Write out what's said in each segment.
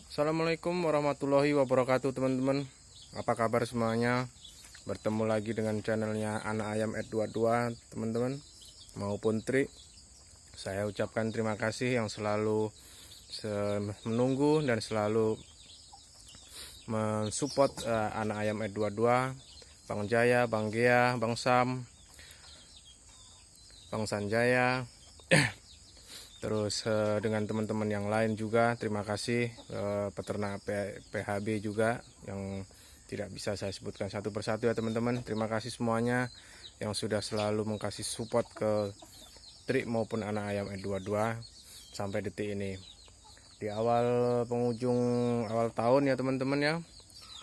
Assalamualaikum warahmatullahi wabarakatuh teman-teman. Apa kabar semuanya? Bertemu lagi dengan channelnya Anak Ayam @22 teman-teman maupun Tri. Saya ucapkan terima kasih yang selalu menunggu dan selalu mensupport Anak Ayam @22, Bang Jaya, Bang Gea, Bang Sam, Bang Sanjaya. Terus dengan teman-teman yang lain juga terima kasih, peternak PHB juga yang tidak bisa saya sebutkan satu persatu ya teman-teman. Terima kasih semuanya yang sudah selalu mengkasih support ke Tri maupun Anak Ayam @22 sampai detik ini. Di awal penghujung awal tahun ya teman-teman ya,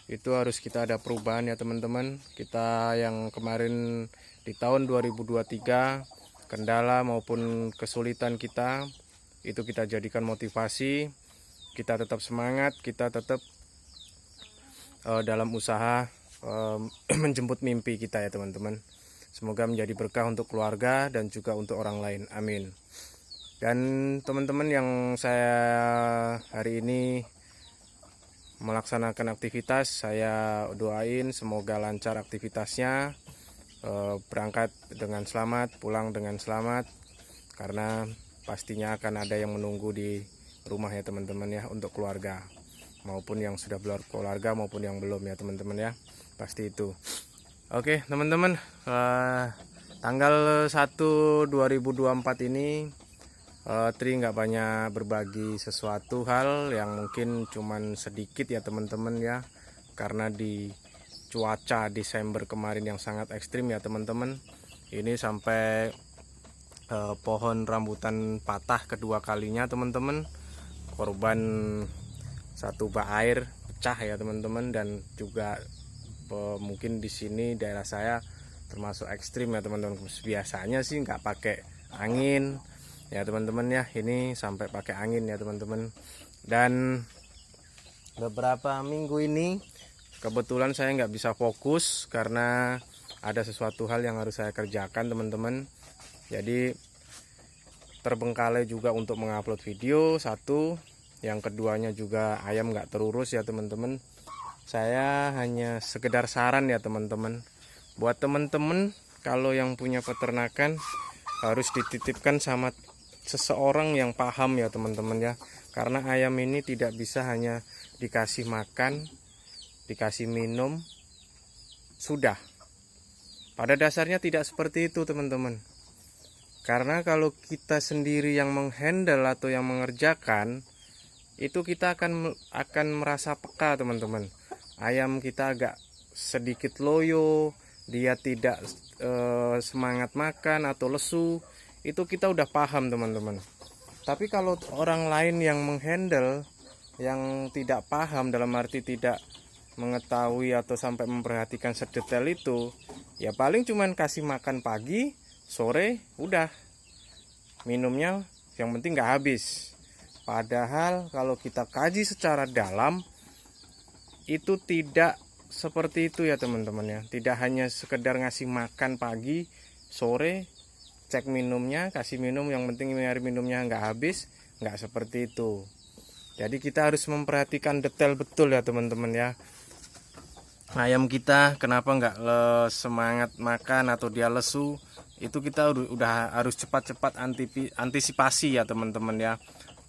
itu harus kita ada perubahan ya teman-teman. Kita yang kemarin di tahun 2023 kendala maupun kesulitan kita itu kita jadikan motivasi, kita tetap semangat, kita tetap dalam usaha menjemput mimpi kita ya teman-teman. Semoga menjadi berkah untuk keluarga dan juga untuk orang lain, amin. Dan teman-teman yang saya hari ini melaksanakan aktivitas, saya doain semoga lancar aktivitasnya, berangkat dengan selamat, pulang dengan selamat, karena pastinya akan ada yang menunggu di rumah ya teman-teman ya, untuk keluarga maupun yang sudah berkeluarga maupun yang belum ya teman-teman ya, pasti itu. Oke teman-teman, tanggal 1 2024 ini Tri nggak banyak berbagi sesuatu hal yang mungkin cuman sedikit ya teman-teman ya, karena di cuaca Desember kemarin yang sangat ekstrim ya teman-teman. Ini sampai pohon rambutan patah kedua kalinya teman-teman, korban satu bak air pecah ya teman-teman. Dan juga mungkin di sini daerah saya termasuk ekstrim ya teman-teman. Biasanya sih nggak pakai angin ya teman-teman ya, ini sampai pakai angin ya teman-teman. Dan beberapa minggu ini kebetulan saya nggak bisa fokus karena ada sesuatu hal yang harus saya kerjakan teman-teman. Jadi terbengkalai juga untuk mengupload video satu, yang keduanya juga ayam nggak terurus ya teman-teman. Saya hanya sekedar saran ya teman-teman, buat teman-teman kalau yang punya peternakan harus dititipkan sama seseorang yang paham ya teman-teman ya, karena ayam ini tidak bisa hanya dikasih makan, dikasih minum sudah. Pada dasarnya tidak seperti itu teman-teman, karena kalau kita sendiri yang menghandle atau yang mengerjakan itu, kita akan merasa peka teman-teman. Ayam kita agak sedikit loyo, dia tidak semangat makan atau lesu, itu kita udah paham teman-teman. Tapi kalau orang lain yang menghandle, yang tidak paham dalam arti tidak mengetahui atau sampai memperhatikan sedetail itu, ya paling cuman kasih makan pagi, sore, udah minumnya yang penting nggak habis. Padahal kalau kita kaji secara dalam itu tidak seperti itu ya teman-teman ya. Tidak hanya sekedar ngasih makan pagi, sore, cek minumnya, kasih minum, yang penting air minumnya nggak habis, nggak seperti itu. Jadi kita harus memperhatikan detail betul ya teman-teman ya. Ayam kita kenapa nggak semangat makan atau dia lesu, itu kita udah harus cepat-cepat antisipasi ya teman-teman ya.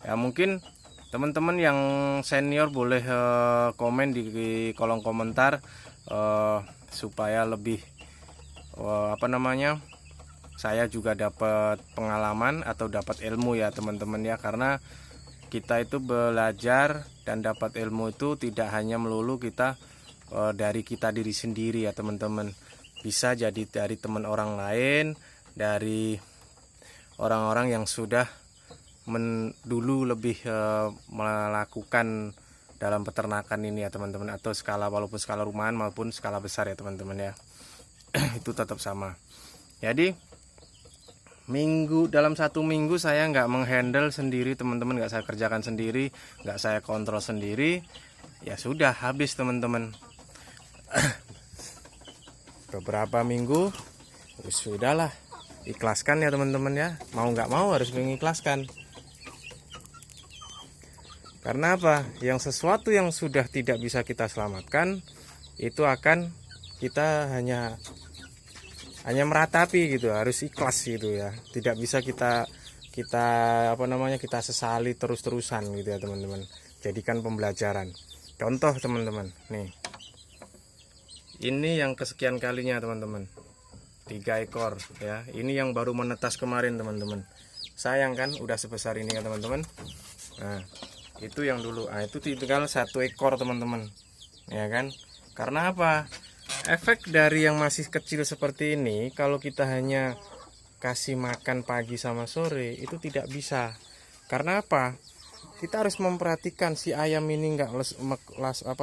Ya mungkin teman-teman yang senior boleh komen di kolom komentar supaya lebih saya juga dapat pengalaman atau dapat ilmu ya teman-teman ya. Karena kita itu belajar dan dapat ilmu itu tidak hanya melulu kita dari kita diri sendiri ya teman-teman, bisa jadi dari teman orang lain, dari orang-orang yang sudah dulu lebih melakukan dalam peternakan ini ya teman-teman, atau walaupun skala rumahan maupun skala besar ya teman-teman ya. Itu tetap sama. Jadi dalam satu minggu saya nggak menghandle sendiri teman-teman, nggak saya kerjakan sendiri, nggak saya kontrol sendiri, ya sudah habis teman-teman. Beberapa minggu sudahlah, ikhlaskan ya teman-teman ya, mau nggak mau harus mengikhlaskan. Karena apa? Yang sesuatu yang sudah tidak bisa kita selamatkan itu akan kita hanya meratapi gitu, harus ikhlas gitu ya. Tidak bisa kita kita sesali terus-terusan gitu ya teman-teman. Jadikan pembelajaran. Contoh teman-teman, nih. Ini yang kesekian kalinya teman-teman. 3 ekor ya. Ini yang baru menetas kemarin teman-teman. Sayang kan udah sebesar ini ya teman-teman. Nah, itu yang dulu. Nah, itu tinggal 1 ekor teman-teman. Ya kan? Karena apa? Efek dari yang masih kecil seperti ini, kalau kita hanya kasih makan pagi sama sore, itu tidak bisa. Karena apa? Kita harus memperhatikan si ayam ini nggak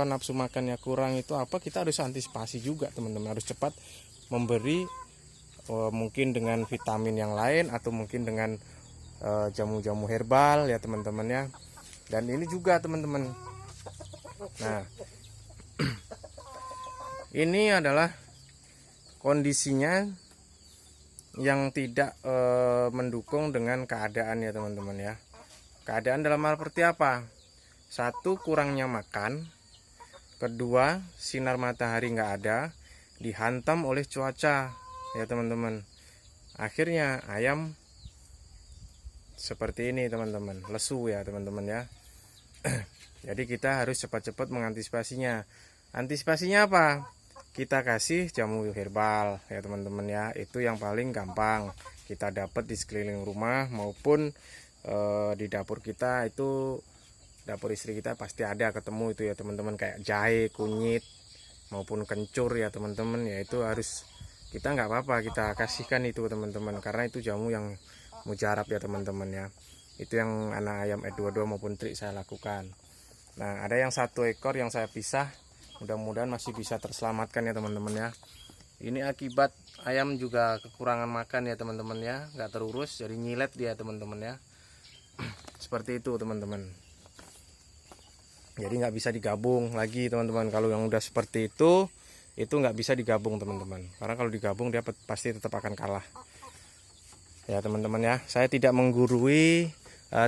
nafsu makannya kurang, itu apa, kita harus antisipasi juga teman-teman. Harus cepat memberi, mungkin dengan vitamin yang lain atau mungkin dengan jamu-jamu herbal ya teman-teman ya. Dan ini juga teman-teman, nah ini adalah kondisinya yang tidak mendukung dengan keadaan ya teman-teman ya. Keadaan dalam hal seperti apa? 1, kurangnya makan. 2, sinar matahari nggak ada, dihantam oleh cuaca ya teman-teman. Akhirnya ayam seperti ini teman-teman, lesu ya teman-teman ya. Jadi kita harus cepat-cepat mengantisipasinya. Antisipasinya apa? Kita kasih jamu herbal ya teman-teman ya. Itu yang paling gampang kita dapat di sekeliling rumah maupun di dapur kita. Itu dapur istri kita pasti ada ketemu itu ya teman-teman, kayak jahe, kunyit maupun kencur ya teman-teman ya. Itu harus kita nggak apa-apa kita kasihkan itu teman-teman, karena itu jamu yang mujarab ya teman-teman ya. Itu yang anak ayam E22 maupun trik saya lakukan. Nah, ada yang 1 ekor yang saya pisah, mudah-mudahan masih bisa terselamatkan ya teman-teman ya. Ini akibat ayam juga kekurangan makan ya teman-teman ya, nggak terurus jadi nyilet dia teman-teman ya. Seperti itu teman-teman. Jadi nggak bisa digabung lagi teman-teman. Kalau yang udah seperti itu nggak bisa digabung teman-teman, karena kalau digabung dia pasti tetap akan kalah ya teman-teman ya. Saya tidak menggurui,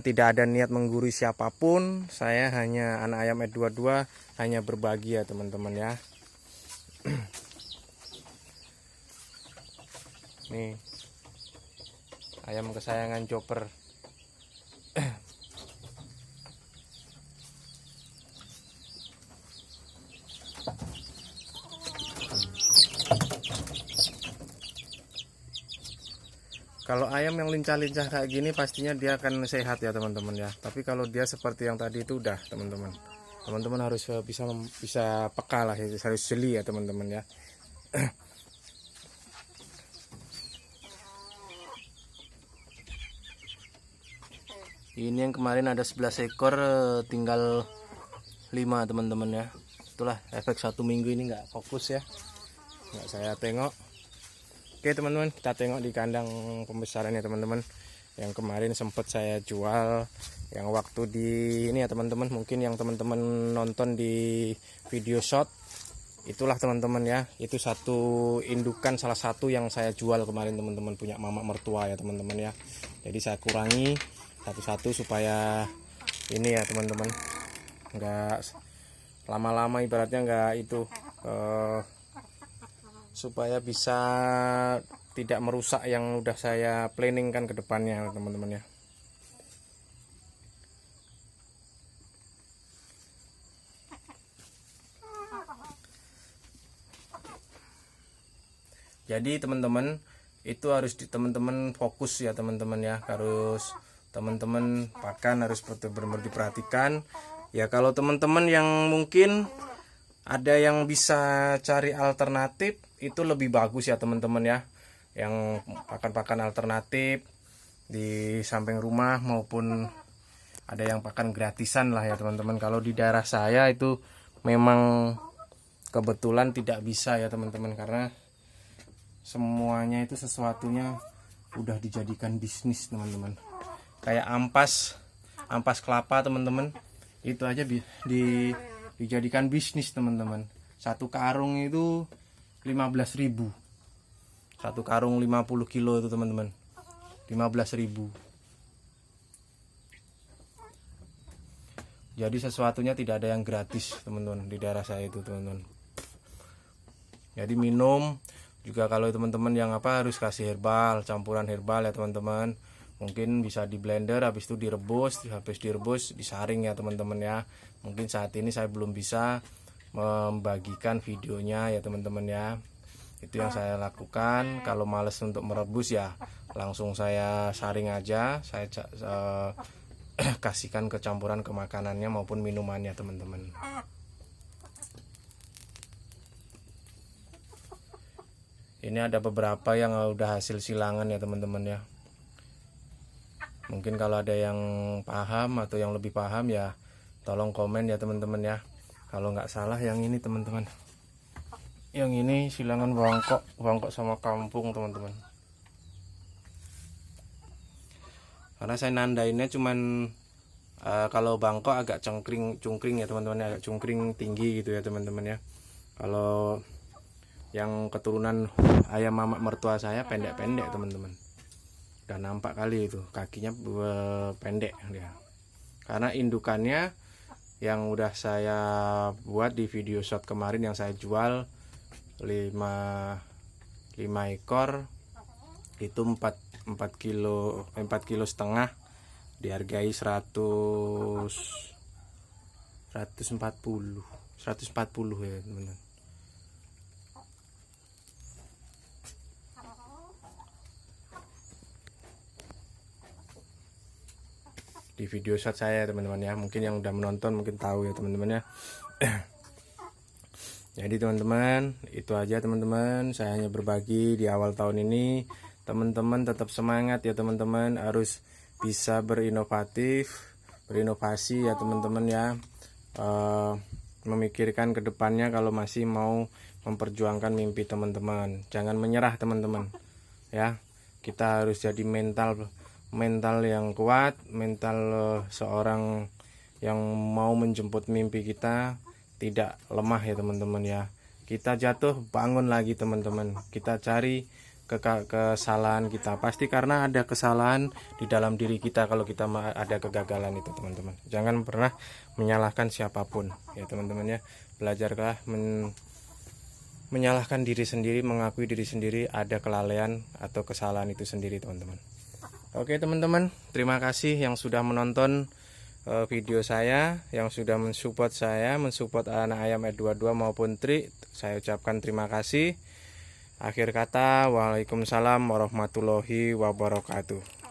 tidak ada niat menggurui siapapun. Saya hanya anak ayam E22, hanya berbagi ya teman-teman ya. Nih ayam kesayangan Chopper. Kalau ayam yang lincah-lincah kayak gini pastinya dia akan sehat ya teman-teman ya. Tapi kalau dia seperti yang tadi itu udah teman-teman. Teman-teman harus bisa peka lah, harus jeli ya teman-teman ya. Ini yang kemarin ada 11 ekor, tinggal 5 teman-teman ya. Itulah efek 1 minggu ini nggak fokus ya, nggak saya tengok. Oke teman-teman, kita tengok di kandang pembesarannya teman-teman. Yang kemarin sempat saya jual, yang waktu di ini ya teman-teman, mungkin yang teman-teman nonton di video shot itulah teman-teman ya. Itu 1 indukan, salah satu yang saya jual kemarin teman-teman, punya mama mertua ya teman-teman ya. Jadi saya kurangi satu-satu supaya ini ya teman-teman, nggak lama-lama, ibaratnya nggak itu, supaya bisa tidak merusak yang udah saya planning kan ke depannya teman-teman ya. Jadi teman-teman itu harus teman-teman fokus ya teman-teman ya, harus teman-teman pakan harus benar-benar diperhatikan ya. Kalau teman-teman yang mungkin ada yang bisa cari alternatif, itu lebih bagus ya teman-teman ya, yang pakan-pakan alternatif di samping rumah maupun ada yang pakan gratisan lah ya teman-teman. Kalau di daerah saya itu memang kebetulan tidak bisa ya teman-teman, karena semuanya itu sesuatunya udah dijadikan bisnis teman-teman. Kayak ampas kelapa teman-teman, itu aja dijadikan bisnis teman-teman. 1 karung itu 15.000. 1 Satu karung 50 kilo itu teman-teman, 15.000. Jadi sesuatunya tidak ada yang gratis teman-teman di daerah saya itu teman-teman. Jadi minum juga kalau teman-teman yang harus kasih herbal, campuran herbal ya teman-teman, mungkin bisa di blender, habis itu direbus, habis direbus disaring ya teman-teman ya. Mungkin saat ini saya belum bisa membagikan videonya ya teman-teman ya. Itu yang saya lakukan. Kalau males untuk merebus ya langsung saya saring aja, saya kasihkan ke campuran ke makanannya maupun minumannya teman-teman. Ini ada beberapa yang udah hasil silangan ya teman-teman ya. Mungkin kalau ada yang paham atau yang lebih paham ya tolong komen ya teman-teman ya. Kalau nggak salah yang ini teman-teman, yang ini silangan bangkok sama kampung teman-teman. Karena saya nandainnya cuman kalau bangkok agak cungkring ya teman-teman, agak cungkring tinggi gitu ya teman-teman ya. Kalau yang keturunan ayam mamak mertua saya pendek-pendek teman-teman. Udah nampak kali itu kakinya pendek dia. Karena indukannya yang udah saya buat di video shot kemarin yang saya jual 5 ekor itu 4 kilo 4,5 kilo, dihargai 140 ya teman-teman. Di video shot saya teman-teman ya, mungkin yang udah menonton mungkin tahu ya teman-teman ya. Jadi teman-teman itu aja teman-teman, saya hanya berbagi di awal tahun ini. Teman-teman tetap semangat ya teman-teman, harus bisa berinovasi ya teman-teman ya. Memikirkan ke depannya kalau masih mau memperjuangkan mimpi teman-teman. Jangan menyerah teman-teman ya. Kita harus jadi mental yang kuat, mental seorang yang mau menjemput mimpi kita, tidak lemah ya teman-teman ya. Kita jatuh bangun lagi teman-teman, kita cari kesalahan kita, pasti karena ada kesalahan di dalam diri kita kalau kita ada kegagalan itu teman-teman. Jangan pernah menyalahkan siapapun ya teman-teman ya. Belajarlah menyalahkan diri sendiri, mengakui diri sendiri ada kelalaian atau kesalahan itu sendiri teman-teman. Oke teman-teman, terima kasih yang sudah menonton video saya, yang sudah mensupport saya, mensupport anak ayam R22 maupun Tri. Saya ucapkan terima kasih. Akhir kata, waalaikumsalam warahmatullahi wabarakatuh.